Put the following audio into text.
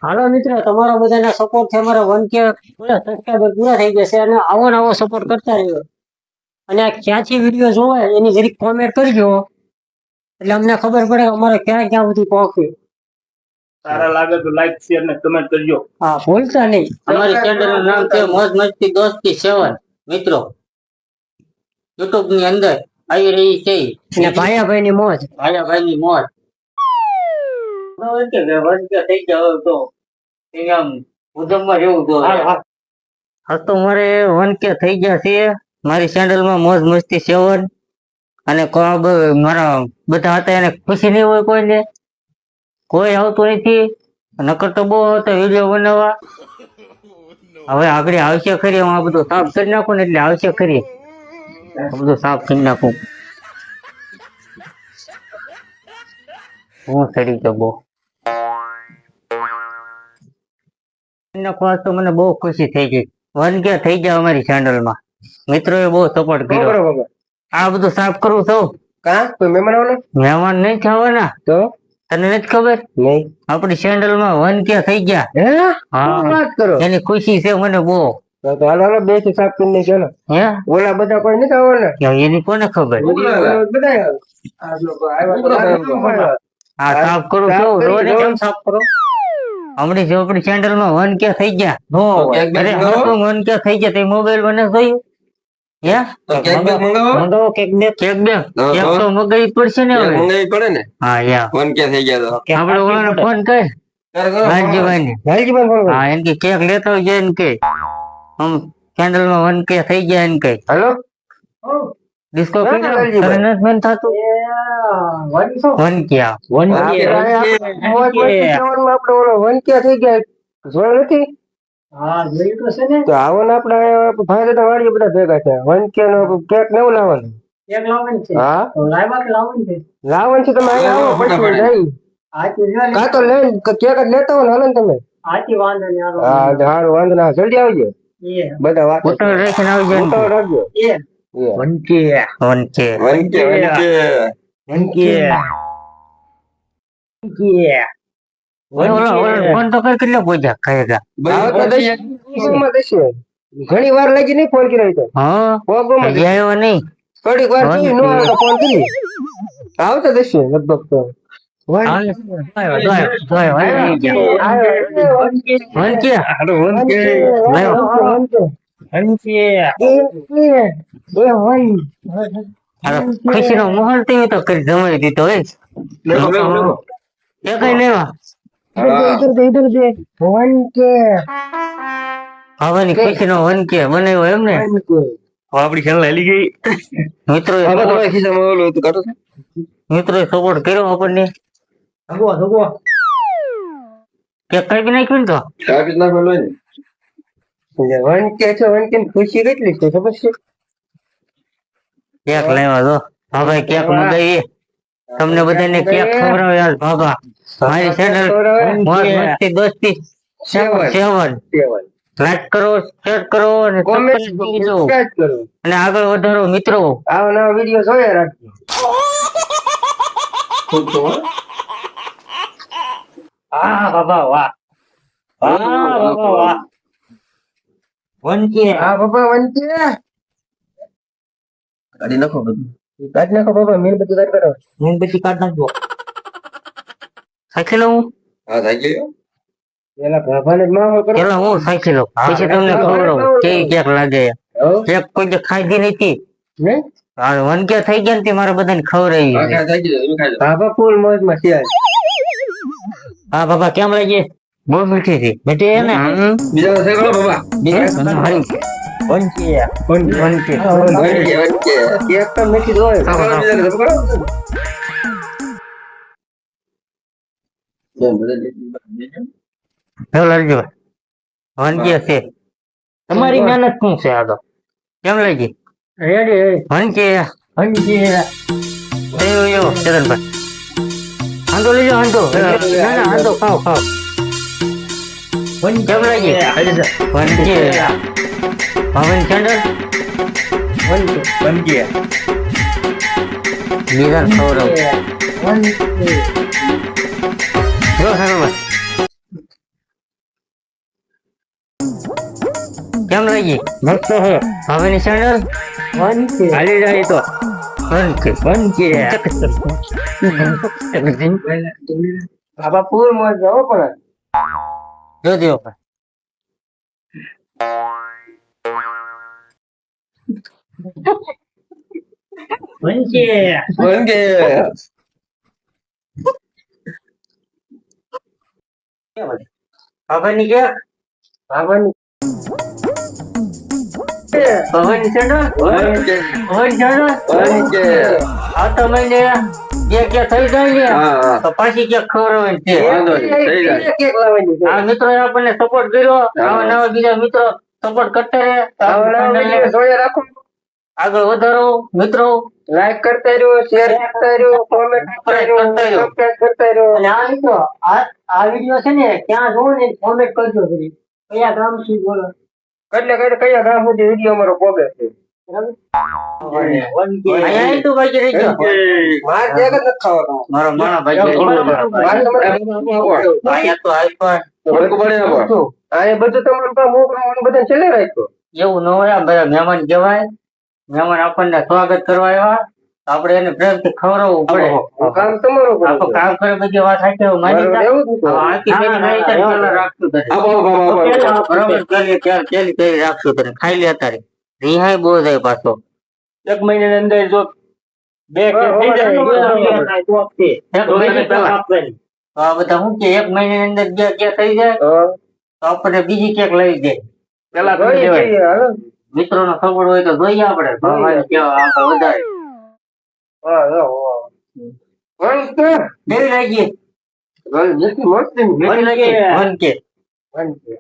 હાલો મિત્રો, તમારા બધાના સપોર્ટ થી અમારા 1K સબસ્ક્રાઇબર પૂરા થઈ જશે અને આવો નવો સપોર્ટ કરતા રહ્યો. અને આ ક્યાંથી વિડીયો જોવે એની જરીક કોમેન્ટ કરજો એટલે અમને ખબર પડે કે અમારે ક્યાં ક્યાં સુધી પહોંચે. સારા લાગે તો લાઈક શેર ને કમેન્ટ કરજો. હા, ભૂલતા નહીં. અમારી ચેનલ નું નામ છે મોજ મસ્તી દોસ્તી 7 મિત્રો. YouTube ની અંદર આવી રહી છે અને ભાઈ ની મોજ. ભાઈ ની મોજ. કે વર્ષ થઈ જાવ તો આમ ઉધમમાં રહેવું તો હા તો મારે 1K થઈ ગયા છે મારી ચેનલ માં મોજ મસ્તી 7 અને મારા બધા હતા એને ખુશી નહીં હોય કોઈને, કોઈ આવતું નથી. નકર તો બહુ આવતા વિડીયો બનાવવા. હવે આગળ આવશે ખરી, હું આ બધું સાફ કરી નાખું ને એટલે આવશે ખરી. બધું સાફ કરી નાખું. હું સડી તો બહુ તો મને બહુ ખુશી થઈ ગઈ. 1K થઈ ગયા અમારી ચેનલ માં. મિત્રોએ બહુ સપોર્ટ કર્યો. આ બધું સાફ કરું છું. મહેમાન નહીં થવાના તો તને નથી ખબર? નહીં. આપણી ચેનલ માં 1K થઈ ગયા. હા, એની ખુશી છે મને બહુ. હાલો બે થી સાફ કરીને ચાલો. હે ઓલા બધા કોઈ નથી આવવાના. એની કોને ખબર? હા, સાફ કરું છું. રોજ કેમ સાફ કરો? હમણાં જો આપણી ચેનલ માં 1K થઈ ગયા. અરે 1K થઈ ગયા. તે મોબાઈલ મને જોયું? હે મંગાવો કેક બે કેક તો મગાવી પડશે ને હવે. મંગાવી પડે ને. હા યા 1K થઈ ગયા તો આપણે ઓલાને ફોન કર લાલજીભાઈ હા એમ કે કેક લેતા હોય એમ કે આમ ચેનલ માં 1K થઈ ગયા એમ કે હેલો ડિસ્કો મન થતું 1K આપડે ઓલો 1K થઈ ગયા જોયું નથી? હા, જોયું તો છે ને. તો આવો ને આપડે ભાઈ દાદા વાળી બધા ભેગા છે. 1K નો કેક નવું લાવવાનું. કેક લાવવાની છે. હા તો લાવવા કે લાવવાની છે? લાવવાનું છે. તમે અહીંયા આવો પછી જઈ આથી લ્યો ને. કાં તો લઈને કેક જ લેતા હો ને હાલો ને તમે. આથી વાંધો નહીં, હાલો. હા સારું વાંધો ના જલ્દી આવજો એ બધા વાત ફોટો રાખીને આવી જાય ફોટો રાખજો. એ 1K 1K ફોન તો કર કેટલો પહોંચ્યા કહેગા ઘણી વાર લાગી નહીં ફોન કર્યો તો. હા હજી આવ્યો નહીં. થોડીક વાર જોઈ નો આવે તો ફોન કરી આવતા દેશે લગભગ તો. ખુશી નો માહોલ તેવી તો કરી જમાઈ દીધો હોય એ કઈ લેવા હવાની ખુશી નો 1K બનાવ્યો એમ ને. આપડી ચેનલ હાલી ગઈ. મિત્રો સપોર્ટ કર્યો આપણને. કેક કાપી નાખ્યું ને તો 1K છે. 1K ની ખુશી કેટલી છે ખબર છે? કેક લાવ્યા તો હવે કેક મંગાવીએ તમને બધાને કેક ખવડાવે યાર બાબા. મારી ચેનલ મોજ મસ્તી દોસ્તી 7 લાઈક કરો, શેર કરો અને કોમેન્ટ કરજો કરો અને આગળ વધારો મિત્રો. આવા નવા વિડીયો જોયા રાખજો. હા બાબા વાહ બાબા વાહ 1K હા બાબા 1K કાઢી નાખો બાબા. મીણબત્તી કાઢ કરો. મીણબત્તી કાઢ નાખજો. સાચી લઉં હા થઈ ગયો. પેલા બાબાને માહોલ કરો. પેલા હું સાચી લઉં પછી તમને ખવડાવું કેવી કેક લાગે. કેક કોઈ જે ખાધી નથી. નહીં 1K થઈ ગયા ને તે મારે બધાને ખવડાવી. બાબા ફૂલ મોજમાં છે. હા બાબા કેમ લાગી? બહુ મીઠી હતી. મીઠી હે ને? બીજા છે કરો બાબા. બીજા 1K કેક તો મીઠી જ હોય. કેમ લાગજો? 1K છે. તમારી મહેનત શું છે આ તો? કેમ લાગી? રેડી 1K ચરણભાઈ હાંડો લેજો હાંડો. ના ના હાંડો ખાઓ. કેમ લાગી? 1K ભાવન ચંડર 1K બીજા ખવડાવું. જો સાહેબ કેમ લાગી મસ્ત હે હવેની ચેનલ હાલી જાય તો બાબા ફૂલ મોજ હો પણ જો દેવો વનકે હવેની કે બાબાની હવેની ચેનલ વનકે હવેની ચેનલ વનકે આવતા મહિને કે થઈ જાય ને હા તો પાછી ક્યાંક ખબર છે વાંધો નહીં થઈ જાય કેક લાવવાની છે. આ મિત્રો આપણને સપોર્ટ કર્યો આવા નવા બીજા મિત્રો સપોર્ટ કરતા રહે તો આવા નવા આપણને વિડીયો જોયા રાખો આગળ વધારો મિત્રો લાઈક કરતા રહ્યો શેર કરતા રહ્યો કોમેન્ટ કરતા રહ્યો સબસ્ક્રાઇબ કરતા રહ્યો અને આ મિત્રો આ વિડીયો છે ને ક્યાં જોવો ને કોમેન્ટ કરજો જરી. કયા ગામ થી બોલો એટલે કયા ગામ સુધી વિડીયો અમારો પોગે છે બરાબર? અહીંયા તું ભાઈ રહી ગયો માર જે જ નથી ખાવાનો મારો માણા ભાઈ મારે તમારે અહીંયા તો આઈફોન વળકું પડે ને પણ. આ એ બધું તમારું કામ મોકલવાનું બધા છેલ્લે રાખ્યો એવું ન હોય આ બધા મહેમાન કહેવાય મહેમાન આપણને સ્વાગત કરવા આવ્યા તો આપણે એને પ્રેમથી ખવડાવવું પડે હું કામ તમારું કરું આપણું છું. કામ કરે બધી વાત સાચી હોય. માની બરાબર, જા. એવું જ હતું. આખી પેલી નહીં તારી પેલા રાખતું તારે. બરાબર પેલી ત્યારે પેલી પેલી રાખશું તને ખાઈ લે તારે રિહાઈ બહુ જાય પાછો એક મહિનાની અંદર જો બે કેક થઈ જાય તો એક મહિને પહેલા તો આ બધા શું કે એક મહિનાની અંદર બે કેક થઈ જાય હા. તો આપણને બીજી કેક લઈ જાય પેલા કરી જોઈએ દેવાય. છીએ, હાલો. મિત્રોનો સપોર્ટ હોય તો જોઈએ આપણે ભગવાન કેવા આપણે વધારે હા, હા, હા. વનકે કેવી લાગી વનકે મસ્તી કેવી લાગી વન કે વનકે